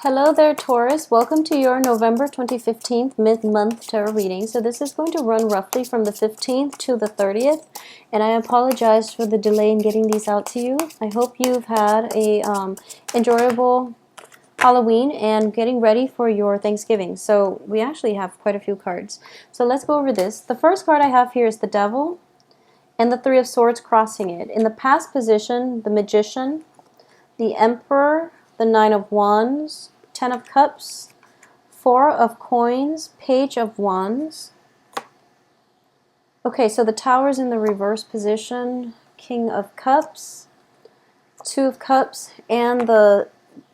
Hello there, Taurus. Welcome to your November 2015 mid-month tarot reading. So this is going to run roughly from the 15th to the 30th, and I apologize for the delay in getting these out to you. I hope you've had a enjoyable Halloween and getting ready for your Thanksgiving. So we actually have quite a few cards. So let's go over this. The first card I have here is the Devil and the Three of Swords crossing it. In the past position, the Magician, the Emperor, the Nine of Wands, Ten of Cups, Four of Coins, Page of Wands. Okay, so the Tower's in the reverse position, King of Cups, Two of Cups, and the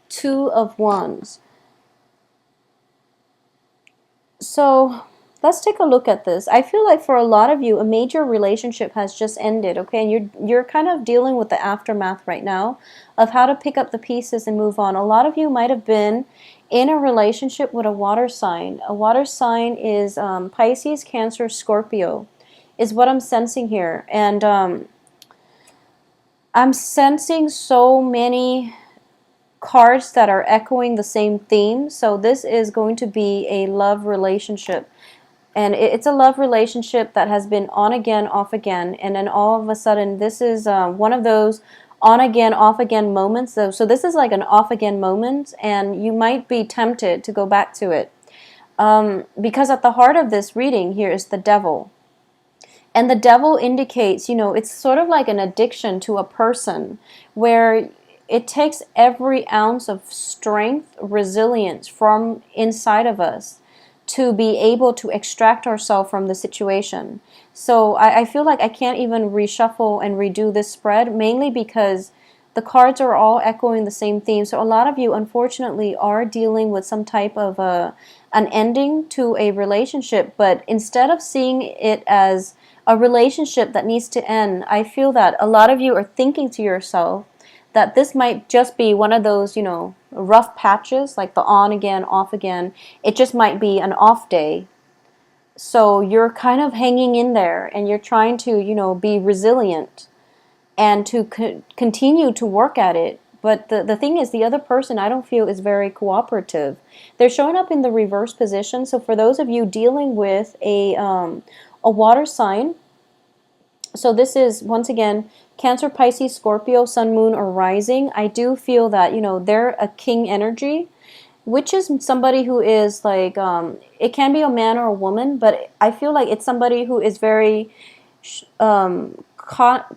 Two of Wands. So let's take a look at this. I feel like for a lot of you, a major relationship has just ended, okay? And you're kind of dealing with the aftermath right now of how to pick up the pieces and move on. A lot of you might have been in a relationship with a water sign. A water sign is Pisces, Cancer, Scorpio, is what I'm sensing here. And I'm sensing so many cards that are echoing the same theme. So this is going to be a love relationship. And it's a love relationship that has been on again, off again. And then all of a sudden, this is one of those on again, off again moments. So this is like an off again moment. And you might be tempted to go back to it. Because at the heart of this reading here is the Devil. And the Devil indicates, you know, it's sort of like an addiction to a person where it takes every ounce of strength, resilience from inside of us to be able to extract ourselves from the situation. So I feel like I can't even reshuffle and redo this spread, mainly because the cards are all echoing the same theme. So a lot of you, unfortunately, are dealing with some type of an ending to a relationship, but instead of seeing it as a relationship that needs to end, I feel that a lot of you are thinking to yourself that this might just be one of those, you know, rough patches, like the on again, off again. It just might be an off day. So you're kind of hanging in there and you're trying to, you know, be resilient and to continue to work at it. But the thing is, the other person, I don't feel, is very cooperative. They're showing up in the reverse position. So for those of you dealing with a water sign, so this is, once again, Cancer, Pisces, Scorpio, Sun, Moon, or Rising. I do feel that, you know, they're a king energy, which is somebody who is like, it can be a man or a woman, but I feel like it's somebody who is very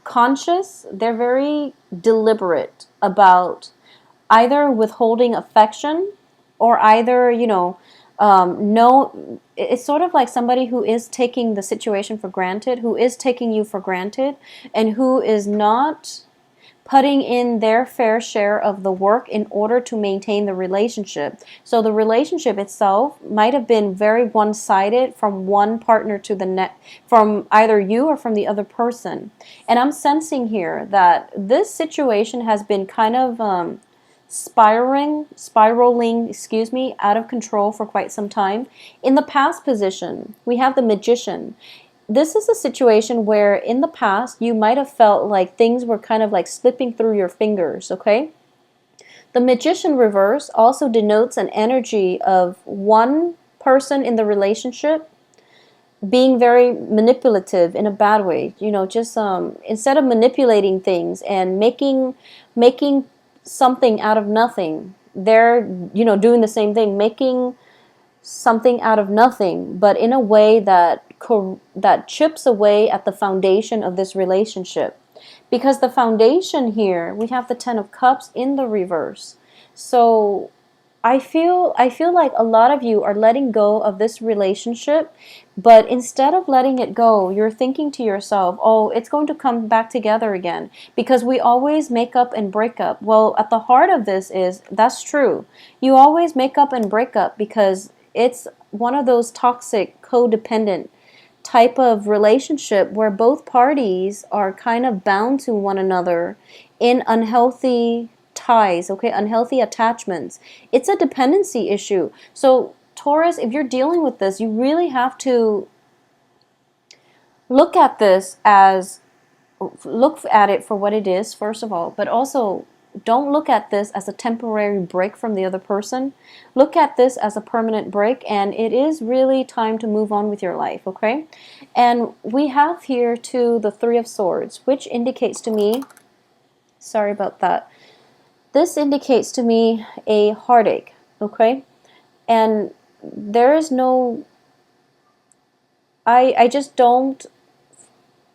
conscious. They're very deliberate about either withholding affection or either, you know, no, it's sort of like somebody who is taking the situation for granted, who is taking you for granted, and who is not putting in their fair share of the work in order to maintain the relationship. So the relationship itself might have been very one-sided from one partner to the next, from either you or from the other person. And I'm sensing here that this situation has been kind of spiraling, out of control for quite some time. In the past position, we have the Magician. This is a situation where in the past you might have felt like things were kind of like slipping through your fingers, okay? The Magician reverse also denotes an energy of one person in the relationship being very manipulative in a bad way, you know, just instead of manipulating things and making something out of nothing, they're, you know, doing the same thing, making something out of nothing, but in a way that chips away at the foundation of this relationship. Because the foundation here, we have the Ten of Cups in the reverse. So I feel like a lot of you are letting go of this relationship, but instead of letting it go, you're thinking to yourself, oh, it's going to come back together again, because we always make up and break up. Well, at the heart of this is, that's true. You always make up and break up because it's one of those toxic, codependent type of relationship where both parties are kind of bound to one another in unhealthy ties, okay, unhealthy attachments. It's a dependency issue. So Taurus, if you're dealing with this, you really have to look at it for what it is, first of all, but also don't look at this as a temporary break from the other person. Look at this as a permanent break, and it is really time to move on with your life, okay? And we have here too the Three of Swords, which indicates to me, sorry about that, this indicates to me a heartache, okay? And there is no, I just don't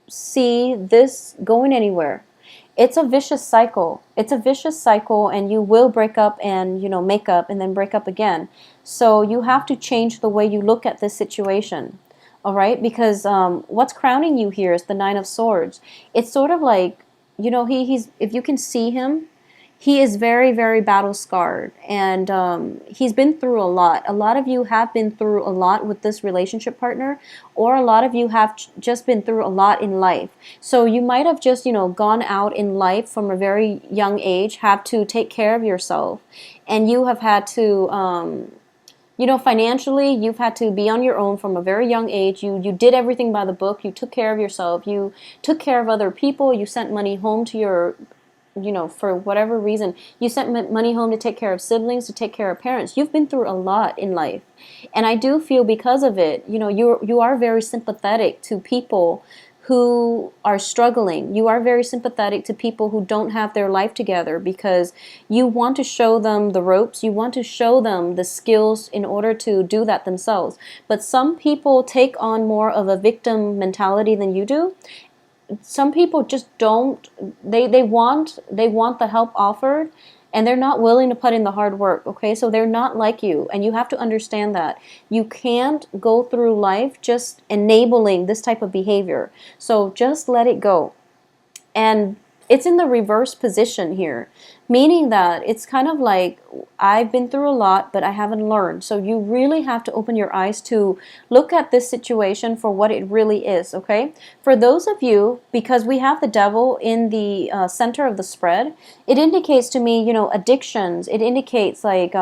see this going anywhere. It's a vicious cycle. It's a vicious cycle, and you will break up and, make up and then break up again. So you have to change the way you look at this situation. All right? Because what's crowning you here is the Nine of Swords. It's sort of like, he's, if you can see him, he is very, very battle scarred, and he's been through a lot. A lot of you have been through a lot with this relationship partner, or a lot of you have just been through a lot in life. So you might have just, gone out in life from a very young age, have to take care of yourself, and you have had to, financially, you've had to be on your own from a very young age. You did everything by the book. You took care of yourself. You took care of other people. You sent money home to your for whatever reason, you sent money home to take care of siblings, to take care of parents. You've been through a lot in life. And I do feel because of it, you are very sympathetic to people who are struggling. You are very sympathetic to people who don't have their life together, because you want to show them the ropes. You want to show them the skills in order to do that themselves. But some people take on more of a victim mentality than you do. Some people just don't, they want the help offered, and they're not willing to put in the hard work, okay? So they're not like you, and you have to understand that. You can't go through life just enabling this type of behavior. So just let it go. And it's in the reverse position here, meaning that it's kind of like, I've been through a lot, but I haven't learned. So you really have to open your eyes to look at this situation for what it really is, okay? For those of you, because we have the devil in the center of the spread, it indicates to me, addictions. It indicates like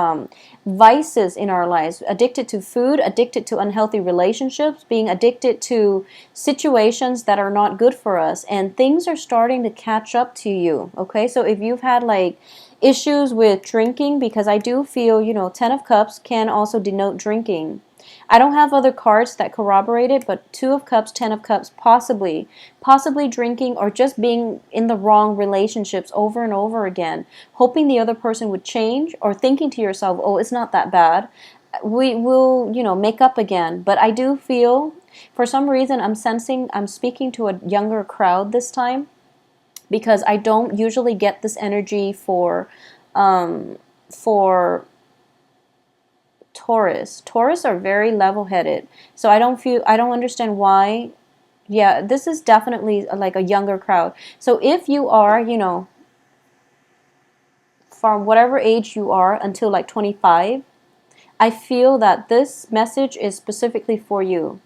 vices in our lives, addicted to food, addicted to unhealthy relationships, being addicted to situations that are not good for us, and things are starting to catch up to you, okay? So if you've had like issues with drinking, because I do feel, Ten of Cups can also denote drinking. I don't have other cards that corroborate it, but Two of Cups, Ten of Cups, possibly drinking, or just being in the wrong relationships over and over again, hoping the other person would change, or thinking to yourself, oh, it's not that bad. We will, make up again. But I do feel, for some reason, I'm speaking to a younger crowd this time, because I don't usually get this energy for Taurus. Taurus are very level-headed, so I don't understand why. Yeah, this is definitely like a younger crowd. So if you are, from whatever age you are until like 25, I feel that this message is specifically for you.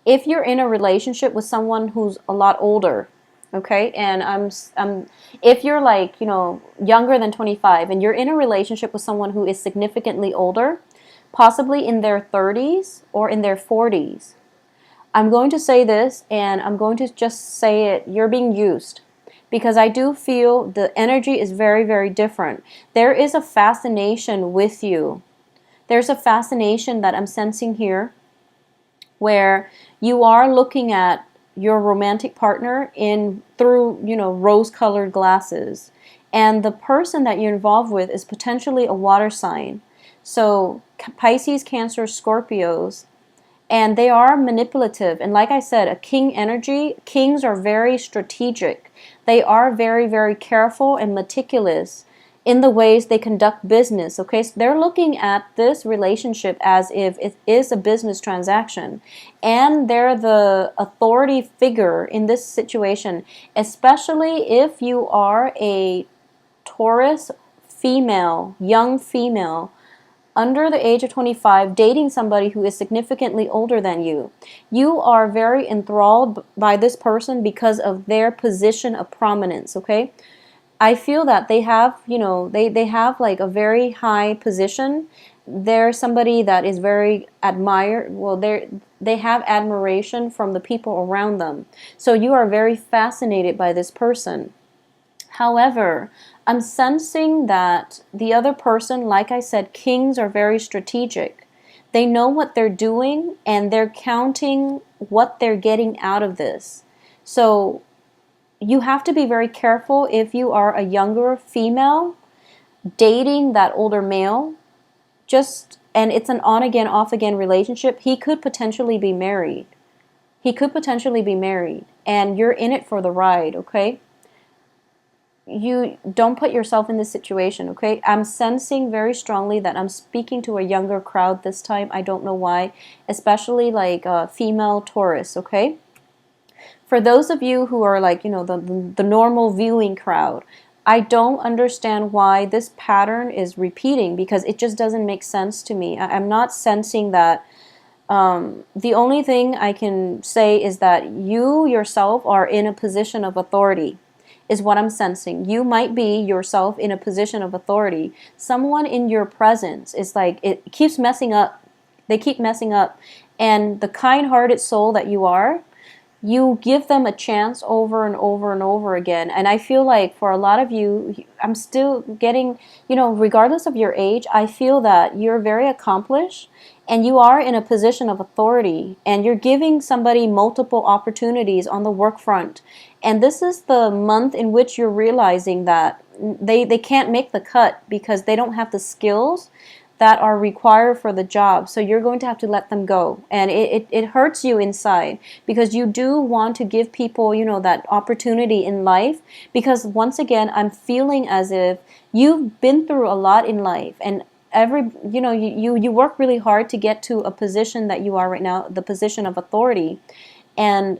If you're in a relationship with someone who's a lot older, okay, and if you're like, younger than 25, and you're in a relationship with someone who is significantly older, possibly in their 30s or in their 40s, I'm going to say this, and I'm going to just say it, you're being used. Because I do feel the energy is very, very different. There is a fascination with you. There's a fascination that I'm sensing here, where you are looking at your romantic partner through rose-colored glasses, and the person that you're involved with is potentially a water sign. So Pisces, Cancer, Scorpios, and they are manipulative. And like I said, a king energy, kings are very strategic. They are very, very careful and meticulous in the ways they conduct business, okay? So they're looking at this relationship as if it is a business transaction. And they're the authority figure in this situation, especially if you are a Taurus female, young female, under the age of 25, dating somebody who is significantly older than you. You are very enthralled by this person because of their position of prominence, okay? I feel that they have, they have like a very high position. They're somebody that is very admired. Well, they have admiration from the people around them. So you are very fascinated by this person. However, I'm sensing that the other person, like I said, kings are very strategic. They know what they're doing and they're counting what they're getting out of this. So you have to be very careful if you are a younger female dating that older male. And it's an on again, off again relationship. He could potentially be married. He could potentially be married, and you're in it for the ride, okay? You don't put yourself in this situation, okay? I'm sensing very strongly that I'm speaking to a younger crowd this time. I don't know why, especially like female Taurus, okay? For those of you who are like, the normal viewing crowd, I don't understand why this pattern is repeating because it just doesn't make sense to me. I'm not sensing that. The only thing I can say is that you yourself are in a position of authority, is what I'm sensing. You might be yourself in a position of authority. Someone in your presence is like, it keeps messing up. They keep messing up. And the kind-hearted soul that you are, you give them a chance over and over and over again. And I feel like for a lot of you, I'm still getting, regardless of your age, I feel that you're very accomplished and you are in a position of authority and you're giving somebody multiple opportunities on the work front. And this is the month in which you're realizing that they can't make the cut because they don't have the skills that are required for the job. So you're going to have to let them go. And it hurts you inside because you do want to give people, that opportunity in life. Because once again, I'm feeling as if you've been through a lot in life and you work really hard to get to a position that you are right now, the position of authority. And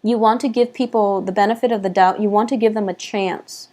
you want to give people the benefit of the doubt. You want to give them a chance.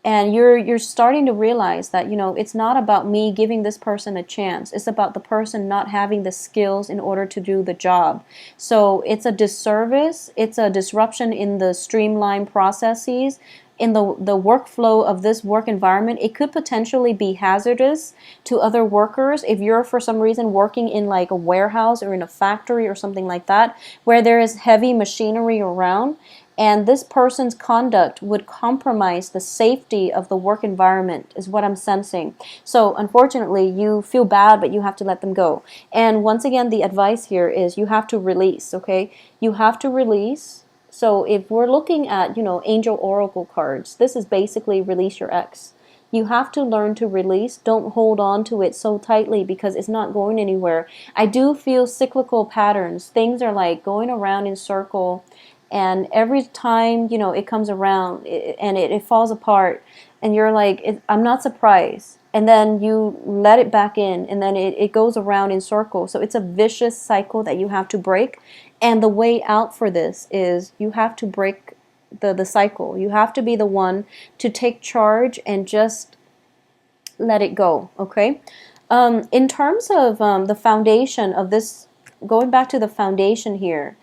And you're starting to realize that, it's not about me giving this person a chance. It's about the person not having the skills in order to do the job. So it's a disservice. It's a disruption in the streamlined processes, in the workflow of this work environment. It could potentially be hazardous to other workers if you're for some reason working in like a warehouse or in a factory or something like that, where there is heavy machinery around. And this person's conduct would compromise the safety of the work environment, is what I'm sensing. So unfortunately, you feel bad, but you have to let them go. And once again, the advice here is you have to release, okay? You have to release. So if we're looking at, angel oracle cards, this is basically release your ex. You have to learn to release. Don't hold on to it so tightly because it's not going anywhere. I do feel cyclical patterns. Things are like going around in circle. And every time, it comes around and it falls apart and you're like, I'm not surprised. And then you let it back in and then it goes around in circles. So it's a vicious cycle that you have to break. And the way out for this is you have to break the cycle. You have to be the one to take charge and just let it go, okay? In terms of the foundation of this, going back to the foundation here,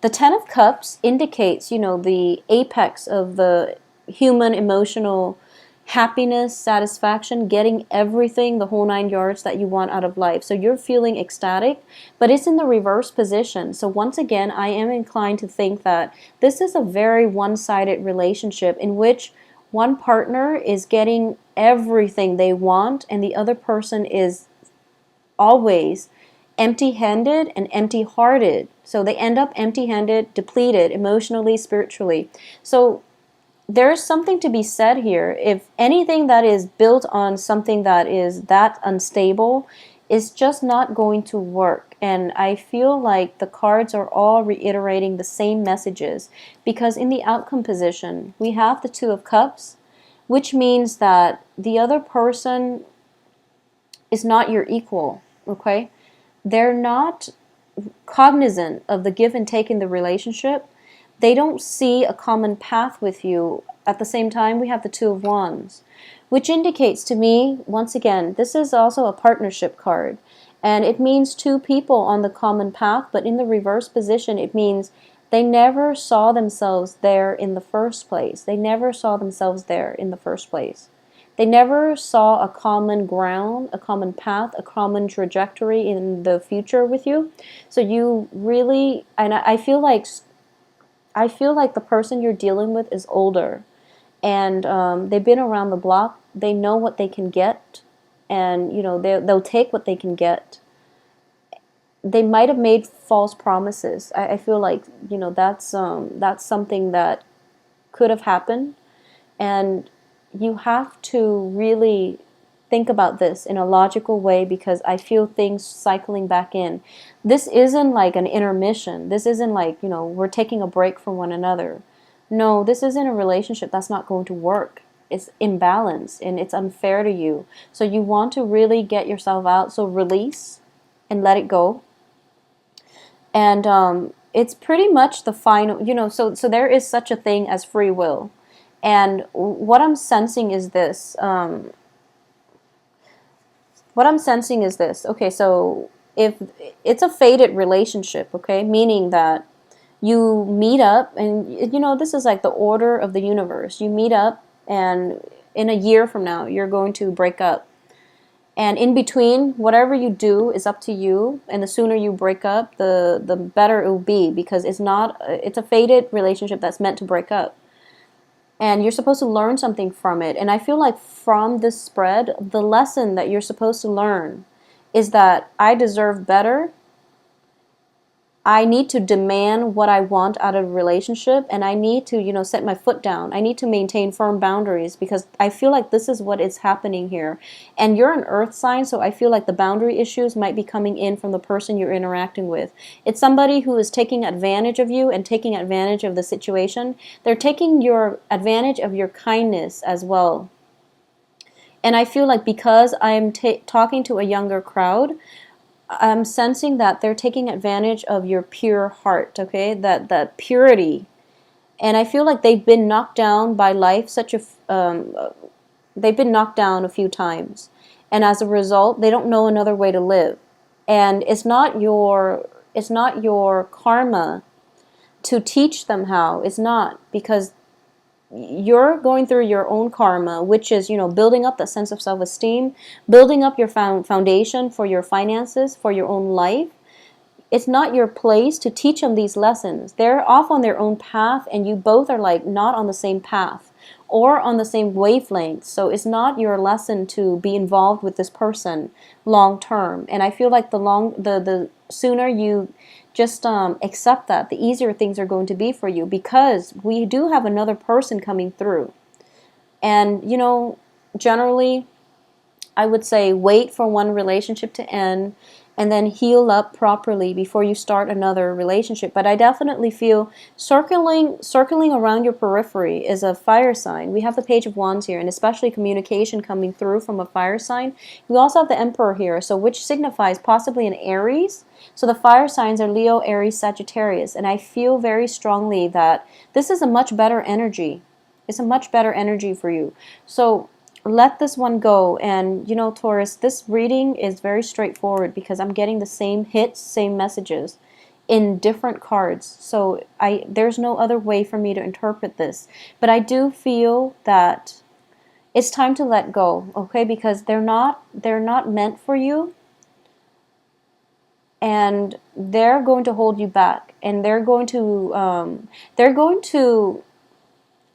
the Ten of Cups indicates, the apex of the human emotional happiness, satisfaction, getting everything, the whole 9 yards that you want out of life. So you're feeling ecstatic, but it's in the reverse position. So once again, I am inclined to think that this is a very one-sided relationship in which one partner is getting everything they want and the other person is always empty-handed and empty-hearted. So they end up empty-handed, depleted emotionally, spiritually. So there's something to be said here. If anything that is built on something that is that unstable is just not going to work. And I feel like the cards are all reiterating the same messages because in the outcome position, we have the Two of Cups, which means that the other person is not your equal, okay? They're not cognizant of the give and take in the relationship. They don't see a common path with you. At the same time, we have the Two of Wands, which indicates to me, once again, this is also a partnership card. And it means two people on the common path, but in the reverse position, it means they never saw themselves there in the first place. They never saw themselves there in the first place. They never saw a common ground, a common path, a common trajectory in the future with you. So you really, and I feel like the person you're dealing with is older. and they've been around the block. They know what they can get, and they'll take what they can get. They might have made false promises. I feel like that's something that could have happened, and you have to really think about this in a logical way, because I feel things cycling back in. This isn't like an intermission. This isn't like, we're taking a break from one another. No, this isn't a relationship that's not going to work. It's imbalanced and it's unfair to you. So you want to really get yourself out. So release and let it go. And it's pretty much the final, so there is such a thing as free will. And what I'm sensing is this. Okay, so if it's a fated relationship, okay, meaning that you meet up, and this is like the order of the universe. You meet up, and in a year from now, you're going to break up. And in between, whatever you do is up to you. And the sooner you break up, the better it will be, because it's a fated relationship that's meant to break up. And you're supposed to learn something from it. And I feel like from this spread, the lesson that you're supposed to learn is that I deserve better. I need to demand what I want out of a relationship, and I need to, set my foot down. I need to maintain firm boundaries, because I feel like this is what is happening here. And you're an earth sign, so I feel like the boundary issues might be coming in from the person you're interacting with. It's somebody who is taking advantage of you and taking advantage of the situation. They're taking your advantage of your kindness as well. And I feel like because I'm talking to a younger crowd, I'm sensing that they're taking advantage of your pure heart, okay? That purity. And I feel like they've been knocked down by life they've been knocked down a few times. And as a result, they don't know another way to live. And it's not your karma to teach them how. It's not, because you're going through your own karma, which is, building up that sense of self-esteem, building up your foundation for your finances, for your own life. It's not your place to teach them these lessons. They're off on their own path, and you both are like not on the same path or on the same wavelength. So it's not your lesson to be involved with this person long term. And I feel like the sooner you just accept that, the easier things are going to be for you, because we do have another person coming through. And, generally, I would say wait for one relationship to end and then heal up properly before you start another relationship. But I definitely feel circling around your periphery is a fire sign. We have the Page of Wands here, and especially communication coming through from a fire sign. We also have the Emperor here, so which signifies possibly an Aries. So the fire signs are Leo, Aries, Sagittarius. And I feel very strongly that this is a much better energy. It's a much better energy for you. So let this one go. And, Taurus, this reading is very straightforward, because I'm getting the same hits, same messages in different cards. So there's no other way for me to interpret this. But I do feel that it's time to let go, okay? Because they're not meant for you. And they're going to hold you back, and they're going to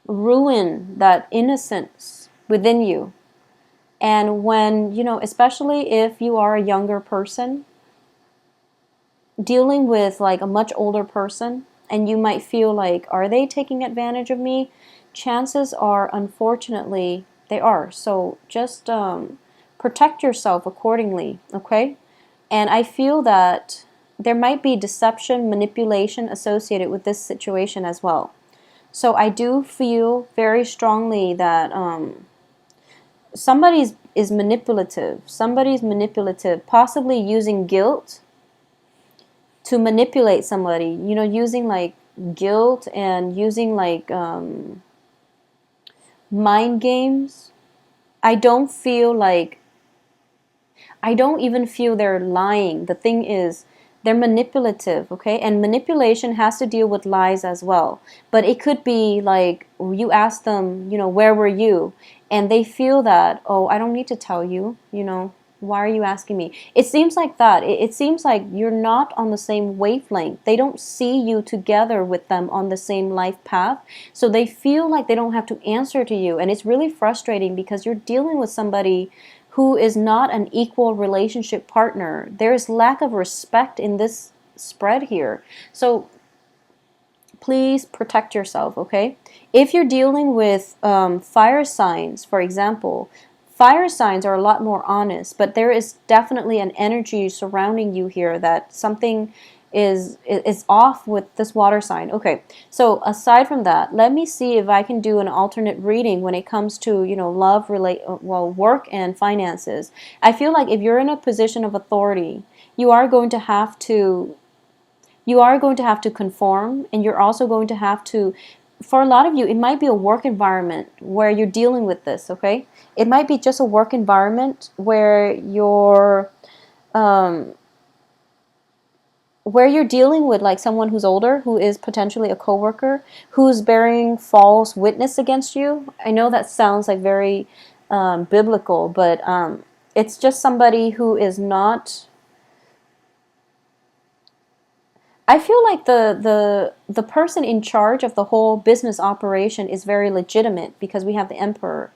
ruin that innocence within you. And when, especially if you are a younger person dealing with like a much older person, and you might feel like, are they taking advantage of me? Chances are, unfortunately, they are. So just protect yourself accordingly, okay? And I feel that there might be deception, manipulation associated with this situation as well. So I do feel very strongly that somebody is manipulative. Somebody's manipulative, possibly using guilt to manipulate somebody. Using like guilt and using like mind games. I don't even feel they're lying. The thing is, they're manipulative, okay? And manipulation has to deal with lies as well. But it could be like you ask them, where were you? And they feel that, oh, I don't need to tell you, Why are you asking me? It seems like that. It seems like you're not on the same wavelength. They don't see you together with them on the same life path. So they feel like they don't have to answer to you. And it's really frustrating because you're dealing with somebody who is not an equal relationship partner. There is lack of respect in this spread here. So please protect yourself, okay? If you're dealing with fire signs, for example, fire signs are a lot more honest, but there is definitely an energy surrounding you here that something is off with this water sign. Okay, so aside from that, let me see if I can do an alternate reading when it comes to, love, work and finances. I feel like if you're in a position of authority, you are going to have to conform, and you're also going to have to, for a lot of you, it might be a work environment where you're dealing with this, okay? It might be just a work environment um, where you're dealing with like someone who's older, who is potentially a coworker, who's bearing false witness against you. I know that sounds like very biblical, but it's just somebody who is not. I feel like the person in charge of the whole business operation is very legitimate because we have the emperor.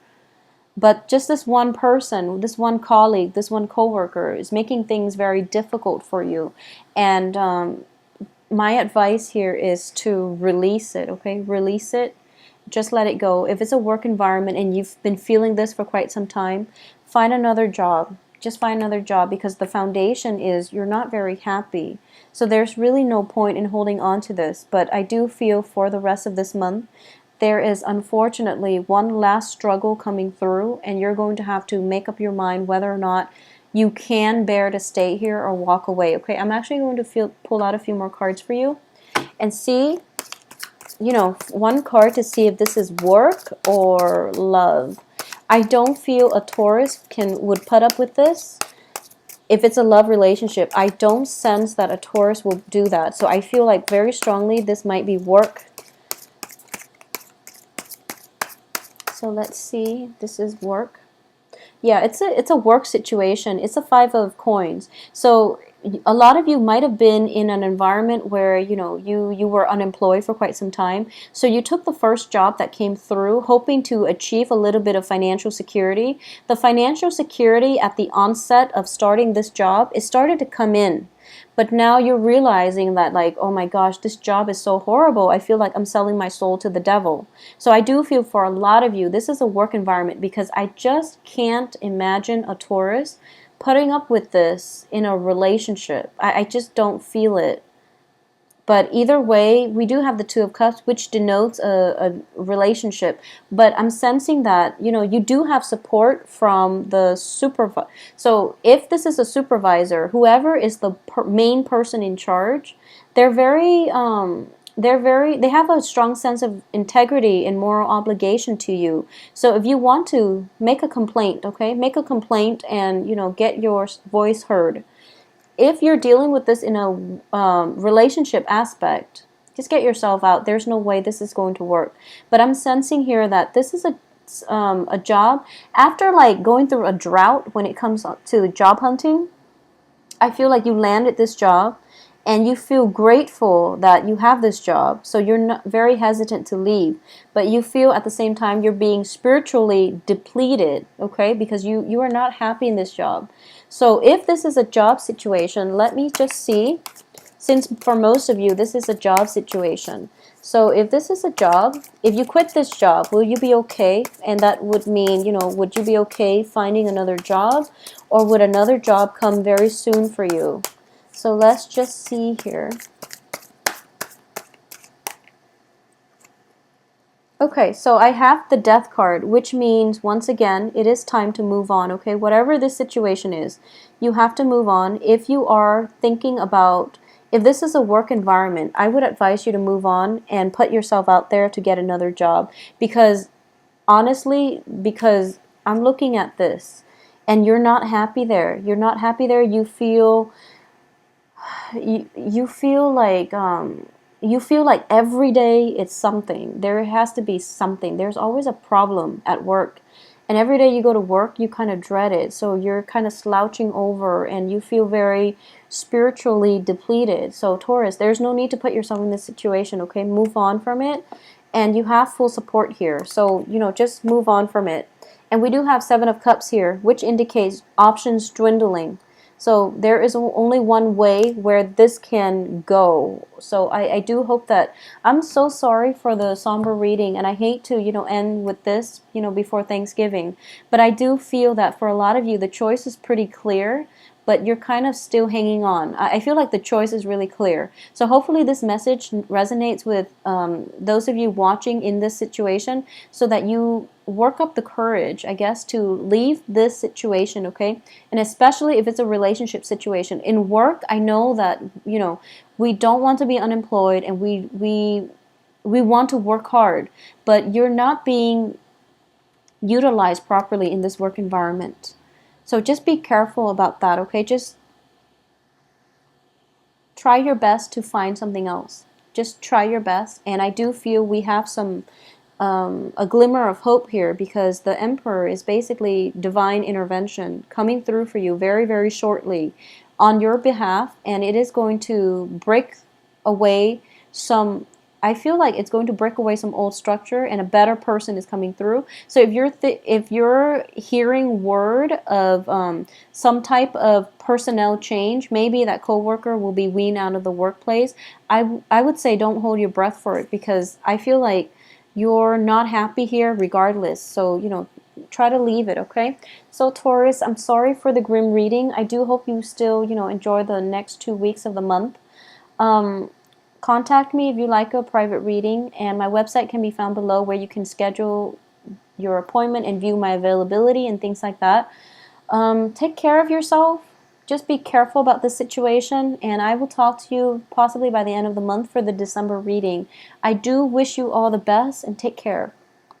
But just this one person, this one colleague, this one coworker is making things very difficult for you. And my advice here is to release it, okay? Release it. Just let it go. If it's a work environment and you've been feeling this for quite some time, find another job. Just find another job, because the foundation is you're not very happy. So there's really no point in holding on to this. But I do feel for the rest of this month, there is unfortunately one last struggle coming through, and you're going to have to make up your mind whether or not you can bear to stay here or walk away. Okay, I'm actually going to pull out a few more cards for you and see, one card to see if this is work or love. I don't feel a Taurus would put up with this. If it's a love relationship, I don't sense that a Taurus will do that. So I feel like very strongly this might be work. So let's see. This is work. Yeah, it's a work situation. It's a Five of Coins. So a lot of you might have been in an environment where you were unemployed for quite some time. So you took the first job that came through, hoping to achieve a little bit of financial security. The financial security at the onset of starting this job, it started to come in. But now you're realizing that, like, oh my gosh, this job is so horrible. I feel like I'm selling my soul to the devil. So I do feel for a lot of you, this is a work environment, because I just can't imagine a Taurus putting up with this in a relationship. I just don't feel it. But either way, we do have the Two of Cups, which denotes a relationship. But I'm sensing that, you do have support from the supervisor. So if this is a supervisor, whoever is the main person in charge, they have a strong sense of integrity and moral obligation to you. So if you want to make a complaint, okay, make a complaint and, get your voice heard. If you're dealing with this in a relationship aspect, just get yourself out. There's no way this is going to work. But I'm sensing here that this is a job. After like going through a drought when it comes to job hunting, I feel like you landed this job and you feel grateful that you have this job. So you're not very hesitant to leave, but you feel at the same time you're being spiritually depleted, okay? Because you are not happy in this job. So if this is a job situation, let me just see, since for most of you this is a job situation. So if this is a job, if you quit this job, will you be okay? And that would mean, would you be okay finding another job, or would another job come very soon for you? So let's just see here. Okay, so I have the Death card, which means, once again, it is time to move on, okay? Whatever this situation is, you have to move on. If you are thinking about, if this is a work environment, I would advise you to move on and put yourself out there to get another job. Because, honestly, because I'm looking at this, and you're not happy there. You're not happy there. You feel you feel like every day it's something. There has to be something. There's always a problem at work, And every day you go to work, you kind of dread it. So you're kind of slouching over and you feel very spiritually depleted. So, Taurus, there's no need to put yourself in this situation, okay? Move on from it. And you have full support here. So, just move on from it. And we do have Seven of Cups here, which indicates options dwindling. So there is only one way where this can go. So I do hope that, I'm so sorry for the somber reading, and I hate to, end with this, before Thanksgiving. But I do feel that for a lot of you, the choice is pretty clear, but you're kind of still hanging on. I feel like the choice is really clear. So hopefully this message resonates with those of you watching in this situation, so that you work up the courage, I guess, to leave this situation, okay? And especially if it's a relationship situation. In work, I know that, we don't want to be unemployed, and we want to work hard, but you're not being utilized properly in this work environment. So just be careful about that, okay? Just try your best to find something else. Just try your best. And I do feel we have a glimmer of hope here, because the Emperor is basically divine intervention coming through for you very, very shortly on your behalf, and it is going to break away some, I feel like it's going to break away some old structure, and a better person is coming through. So if you're hearing word of some type of personnel change, maybe that coworker will be weaned out of the workplace, I would say don't hold your breath for it, because I feel like you're not happy here regardless. So, try to leave it, okay? So, Taurus, I'm sorry for the grim reading. I do hope you still, enjoy the next 2 weeks of the month. Contact me if you like a private reading, and my website can be found below, where you can schedule your appointment and view my availability and things like that. Take care of yourself. Just be careful about this situation, and I will talk to you possibly by the end of the month for the December reading. I do wish you all the best, and take care.